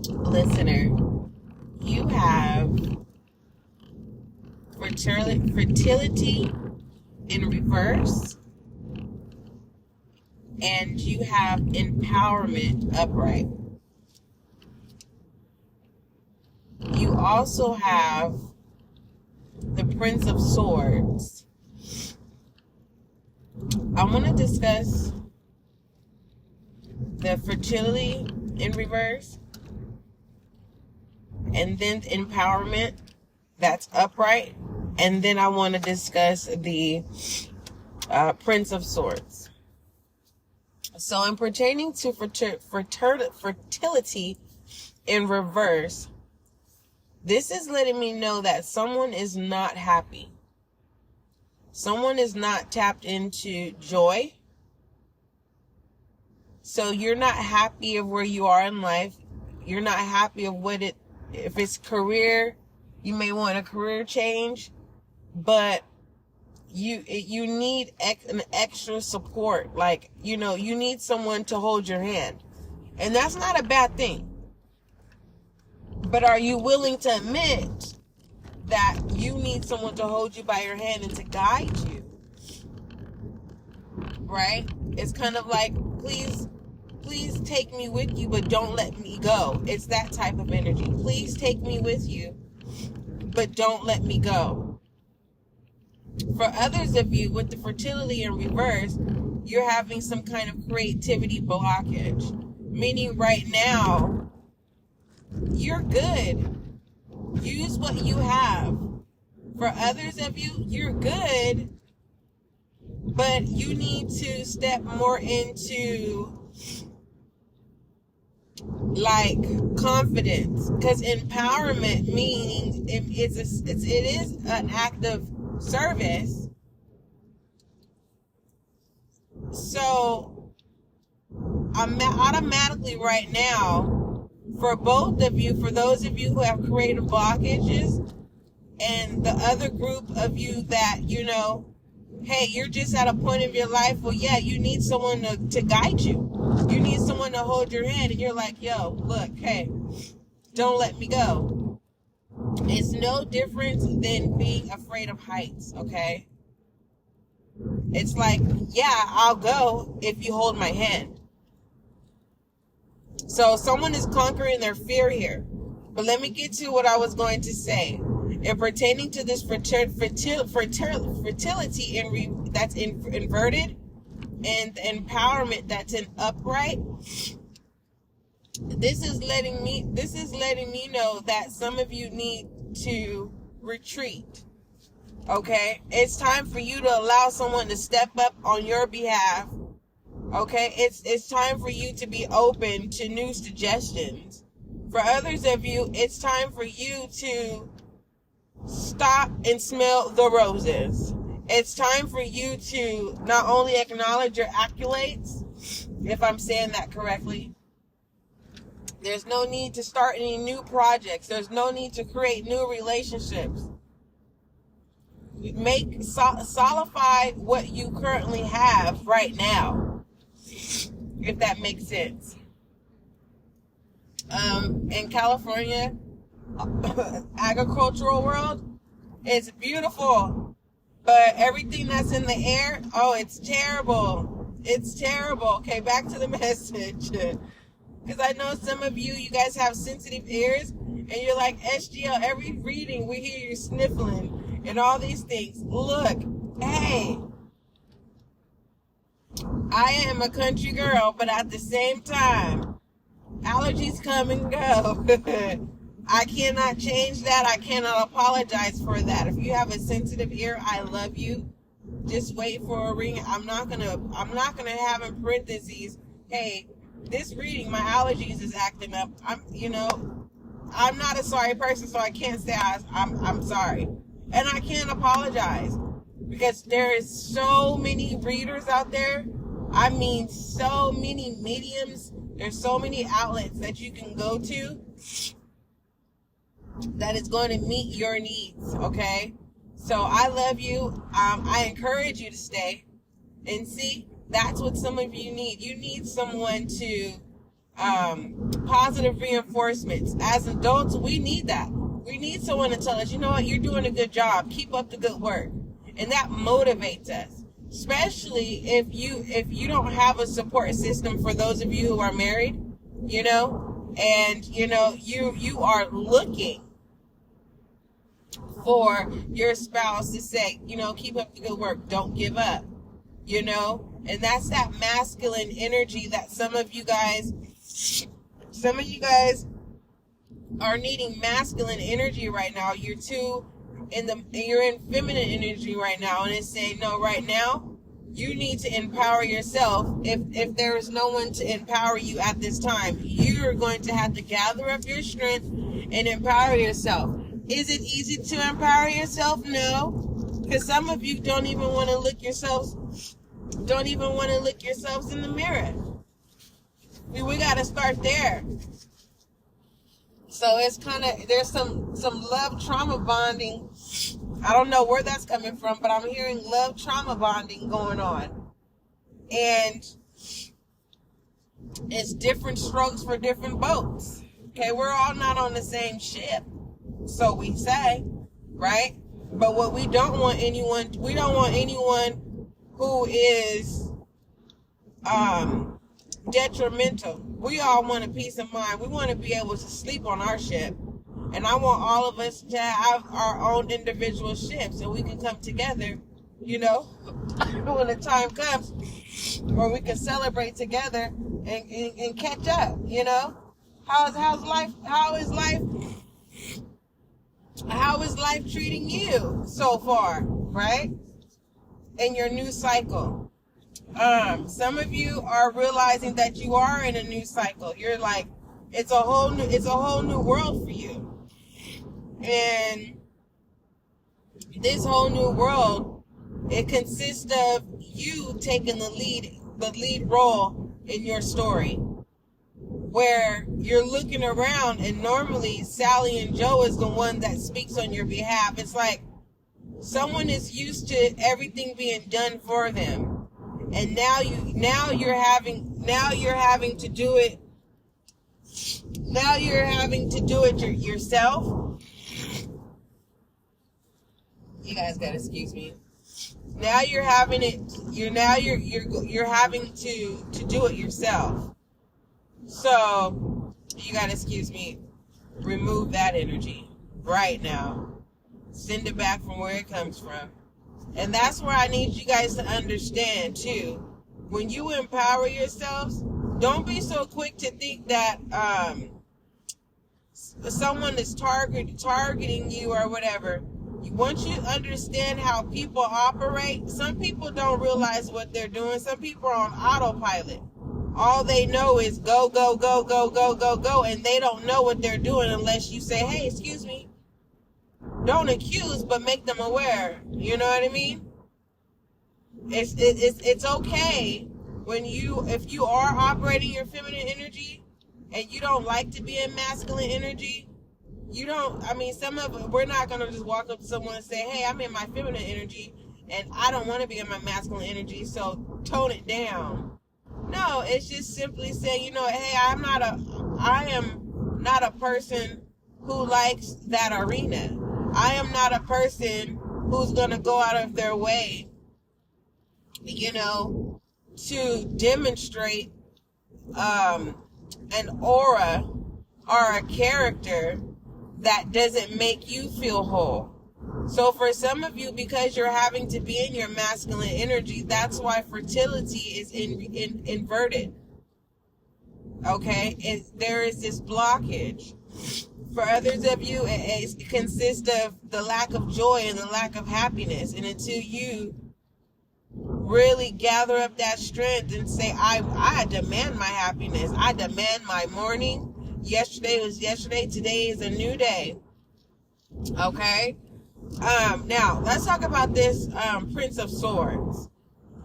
Listener, you have fertility in reverse, and you have empowerment upright. You also have the Prince of Swords. I want to discuss the fertility in reverse, and then empowerment that's upright, and then I want to discuss the Prince of Swords. So in pertaining to fertility in reverse, this is letting me know that someone is not happy. Someone is not tapped into joy. So you're not happy of where you are in life. You're not happy of if it's career, you may want a career change, but you need an extra support. Like, you need someone to hold your hand. And that's not a bad thing. But are you willing to admit that you need someone to hold you by your hand and to guide you? Right? It's kind of like, please take me with you, but don't let me go. It's that type of energy. Please take me with you, but don't let me go. For others of you, with the fertility in reverse, you're having some kind of creativity blockage. Meaning right now, you're good. Use what you have. For others of you, you're good, but you need to step more into like confidence, because empowerment means it is an act of service. So I'm automatically right now, for both of you, for those of you who have creative blockages, and the other group of you that, hey, you're just at a point of your life where, yeah, you need someone to guide you. You need someone to hold your hand, and you're like, yo, look, hey, don't let me go. It's no different than being afraid of heights, okay? It's like, yeah, I'll go if you hold my hand. So someone is conquering their fear here. But let me get to what I was going to say. In pertaining to this fertility that's inverted, and the empowerment that's in upright, this is letting me know that some of you need to retreat. Okay? It's time for you to allow someone to step up on your behalf. Okay? It's time for you to be open to new suggestions. For others of you, it's time for you to stop and smell the roses. It's time for you to not only acknowledge your accolades, if I'm saying that correctly. There's no need to start any new projects. There's no need to create new relationships. Solidify what you currently have right now, if that makes sense. In California, agricultural world, it's beautiful, but everything that's in the air, oh, it's terrible. It's terrible. Okay, back to the message. Because I know some of you guys have sensitive ears, and you're like, SGL, every reading we hear you sniffling and all these things. Look, hey, I am a country girl, but at the same time, allergies come and go. I cannot change that. I cannot apologize for that. If you have a sensitive ear, I love you. Just wait for a ring. I'm not gonna have in parentheses, hey, this reading, my allergies is acting up. I'm not a sorry person, so I can't say I'm sorry. And I can't apologize, because there is so many readers out there. I mean, so many mediums. There's so many outlets that you can go to that is going to meet your needs, okay? So I love you. I encourage you to stay. And see, that's what some of you need. You need someone to Positive reinforcements. As adults, we need that. We need someone to tell us, you know what, you're doing a good job. Keep up the good work. And that motivates us. Especially if you don't have a support system, for those of you who are married, and you are looking for your spouse to say, keep up the good work, don't give up, and that's that masculine energy that some of you guys are needing masculine energy right now. You're in feminine energy right now, and it's saying, no, right now you need to empower yourself. If there is no one to empower you at this time, you're going to have to gather up your strength and empower yourself. Is it easy to empower yourself? No, because some of you don't even want to look yourselves in the mirror. We got to start there. So it's there's some love trauma bonding. I don't know where that's coming from, but I'm hearing love trauma bonding going on. And it's different strokes for different boats. Okay, we're all not on the same ship, so we say, right? But what we don't want anyone who is detrimental. We all want a peace of mind. We want to be able to sleep on our ship. And I want all of us to have our own individual ships, and we can come together, when the time comes, where we can celebrate together and catch up, How's life? How is life treating you so far, right? In your new cycle. Some of you are realizing that you are in a new cycle. You're like, it's a whole new world for you. And this whole new world, it consists of you taking the lead role in your story, where you're looking around, and normally Sally and Joe is the one that speaks on your behalf. It's like someone is used to everything being done for them, and now you're having to do it. Now you're having to do it yourself. You guys gotta excuse me. Now you're having to do it yourself. So you gotta excuse me. Remove that energy right now. Send it back from where it comes from. And that's where I need you guys to understand too. When you empower yourselves, don't be so quick to think that someone is targeting you or whatever. Once you understand how people operate, some people don't realize what they're doing. Some people are on autopilot. All they know is go, go, go, go, go, go, go, and they don't know what they're doing unless you say, hey, excuse me. Don't accuse, but make them aware. You know what I mean? It's okay if you are operating your feminine energy and you don't like to be in masculine energy. We're not going to just walk up to someone and say, hey, I'm in my feminine energy and I don't want to be in my masculine energy, so tone it down. No, it's just simply saying, hey, I am not a person who likes that arena. I am not a person who's going to go out of their way, to demonstrate an aura or a character that doesn't make you feel whole. So for some of you, because you're having to be in your masculine energy, that's why fertility is inverted. Okay? There is this blockage. For others of you, it consists of the lack of joy and the lack of happiness. And until you really gather up that strength and say, I demand my happiness. I demand my morning. Yesterday was yesterday. Today is a new day. Okay? Now, let's talk about this Prince of Swords.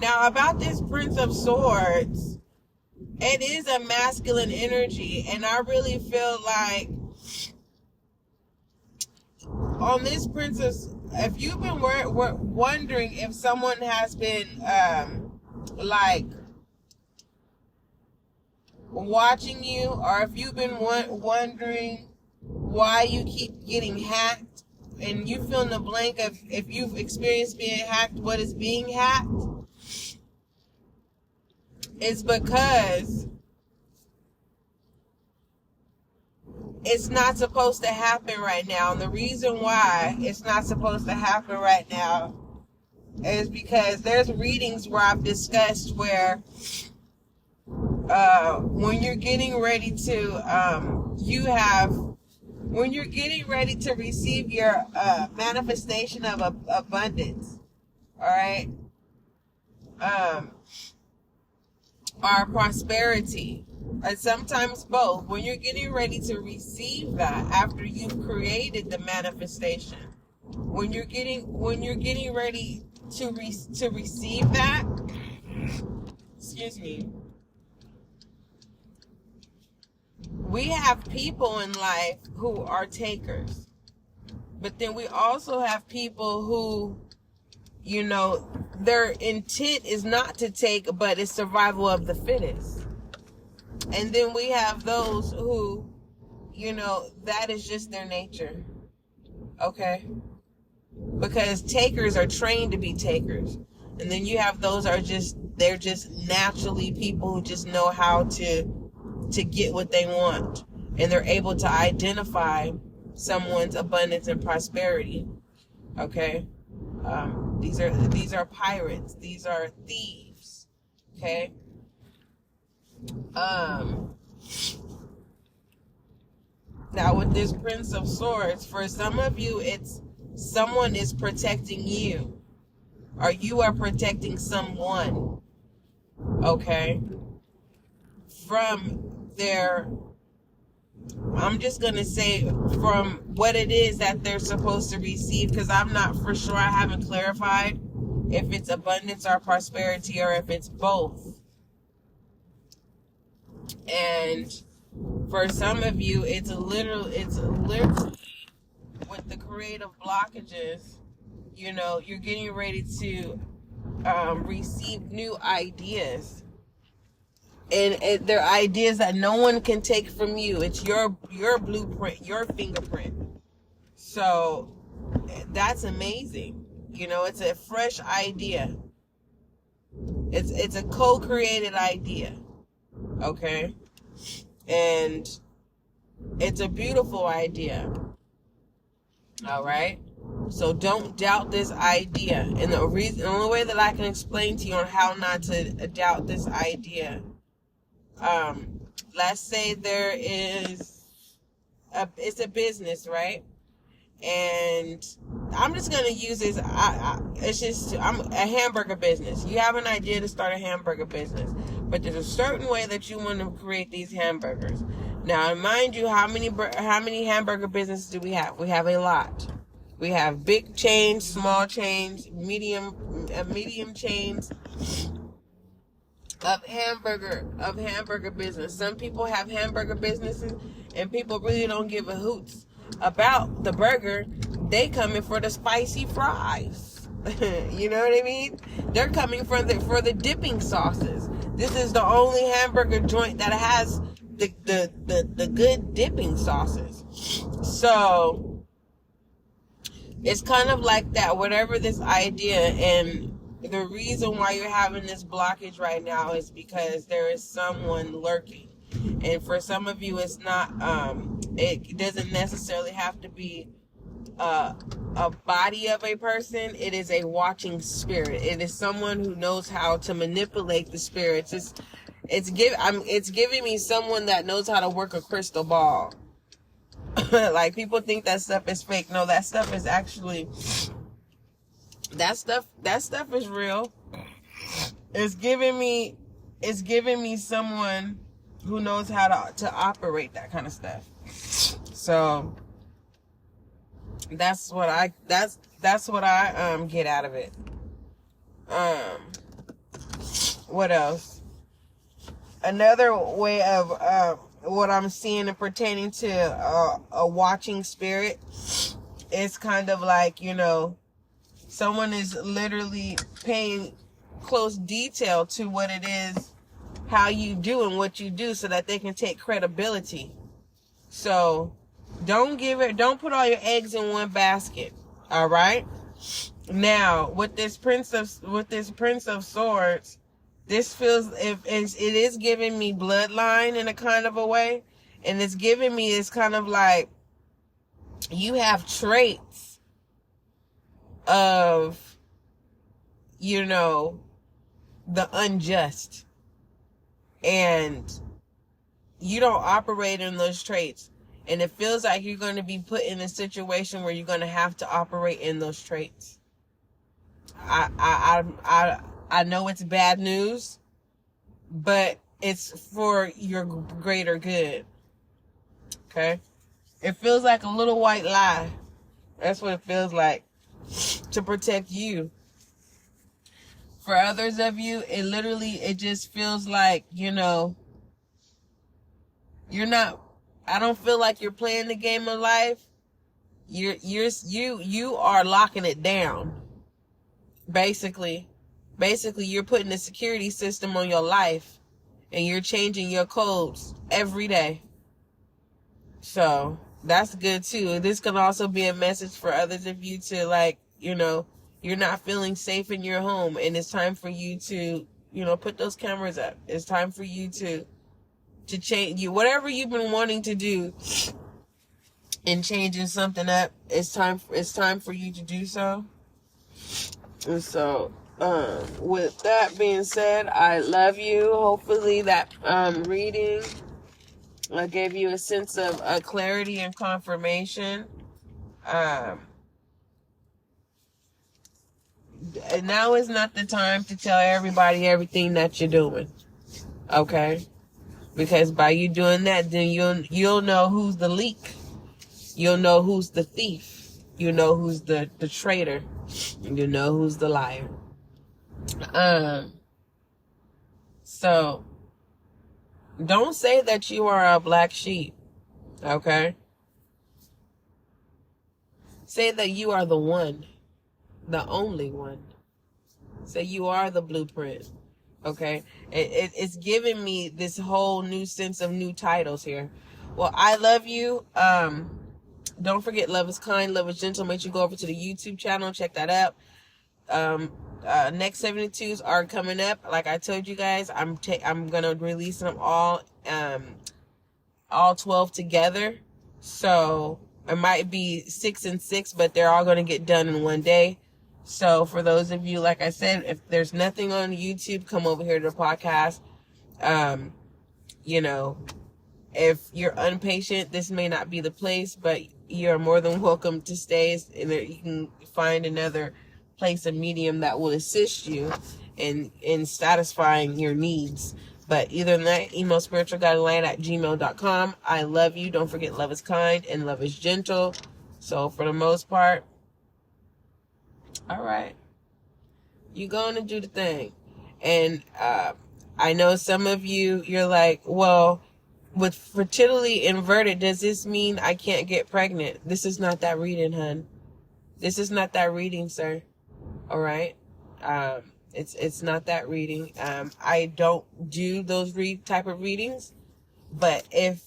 Now, about this Prince of Swords, it is a masculine energy. And I really feel like on this Princess, if you've been wondering if someone has been watching you, or if you've been wondering why you keep getting hacked, and you fill in the blank of if you've experienced being hacked, what is being hacked? It's because it's not supposed to happen right now. And the reason why it's not supposed to happen right now is because there's readings where I've discussed where when you're getting ready to when you're getting ready to receive your manifestation of abundance, all right, or prosperity, and sometimes both. When you're getting ready to receive that after you've created the manifestation, when you're getting ready to receive that, excuse me, we have people in life who are takers, but then we also have people who, you know, their intent is not to take, but it's survival of the fittest. And then we have those who, you know, that is just their nature. Okay? Because takers are trained to be takers. And then you have those they're just naturally people who just know how to get what they want. And they're able to identify someone's abundance and prosperity. Okay? These are pirates. These are thieves. Okay? Now with this Prince of Swords, for some of you, it's someone is protecting you, or you are protecting someone, okay, from their, I'm just going to say from what it is that they're supposed to receive, because I'm not for sure, I haven't clarified if it's abundance or prosperity, or if it's both. And for some of you, it's literally with the creative blockages, you know, you're getting ready to receive new ideas. And they're ideas that no one can take from you. It's your blueprint, your fingerprint. So that's amazing. You know, it's a fresh idea. It's a co-created idea. Okay? And it's a beautiful idea. All right? So don't doubt this idea. And the only way that I can explain to you on how not to doubt this idea, let's say there is it's a business, right? And I'm just going to use this. I'm a hamburger business. You have an idea to start a hamburger business, but there's a certain way that you want to create these hamburgers. Now, mind you, how many hamburger businesses do we have? We have a lot. We have big chains, small chains, medium chains of hamburger business. Some people have hamburger businesses, and people really don't give a hoots about the burger. They coming for the spicy fries. You know what I mean? They're coming for the dipping sauces. This is the only hamburger joint that has the good dipping sauces. So it's kind of like that. Whatever this idea, and the reason why you're having this blockage right now is because there is someone lurking. And for some of you, it's not, it doesn't necessarily have to be a body of a person. It is a watching spirit. It is someone who knows how to manipulate the spirits. It's giving me someone that knows how to work a crystal ball. Like, people think that stuff is fake. No, that stuff is actually, that stuff is real. It's giving me someone who knows how to operate that kind of stuff. So that's what I get out of it. What else? Another way of what I'm seeing and pertaining to a watching spirit is kind of like, you know, someone is literally paying close detail to what it is, how you do and what you do so that they can take credibility. So don't put all your eggs in one basket. All right. Now with this Prince of Swords, this feels, it is giving me bloodline in a kind of a way, and it's giving me, it's kind of like you have traits of, the unjust, and you don't operate in those traits, and it feels like you're going to be put in a situation where you're going to have to operate in those traits. I know it's bad news, but it's for your greater good. Okay? It feels like a little white lie. That's what it feels like, to protect you. For others of you, it just feels like, you're not, I don't feel like you're playing the game of life. You are locking it down. Basically, you're putting a security system on your life, and you're changing your codes every day. So that's good too. This can also be a message for others of you to, you're not feeling safe in your home, and it's time for you to, put those cameras up. It's time for you to change you, whatever you've been wanting to do and changing something up. It's time for you to do so. And so, with that being said, I love you. Hopefully that reading gave you a sense of clarity and confirmation. And now is not the time to tell everybody everything that you're doing, okay? Because by you doing that, then you'll know who's the leak. You'll know who's the thief. You know who's the traitor. You know who's the liar. So don't say that you are a black sheep, okay? Say that you are the one, the only one. Say you are the blueprint, okay? It's giving me this whole new sense of new titles here. Well, I love you. Don't forget, love is kind, love is gentle. Make sure you go over to the YouTube channel and check that out. Next 72s are coming up. Like I told you guys, I'm gonna release them all 12 together. So it might be 6 and 6, but they're all gonna get done in one day. So for those of you, like I said, if there's nothing on YouTube, come over here to the podcast. If you're impatient, this may not be the place, but you're more than welcome to stay. And you can find another place, a medium that will assist you in satisfying your needs. But either than that, email spiritualguideline@gmail.com. I love you. Don't forget, love is kind and love is gentle. So for the most part, all right, you're going to do the thing. And I know some of you, you're like, well, with fertility inverted, does this mean I can't get pregnant? This is not that reading, hun. This is not that reading, sir. All right. It's not that reading. I don't do those type of readings, but if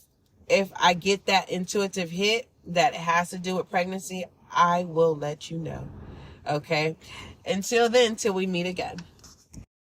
I get that intuitive hit that has to do with pregnancy, I will let you know. Okay. Until then, till we meet again.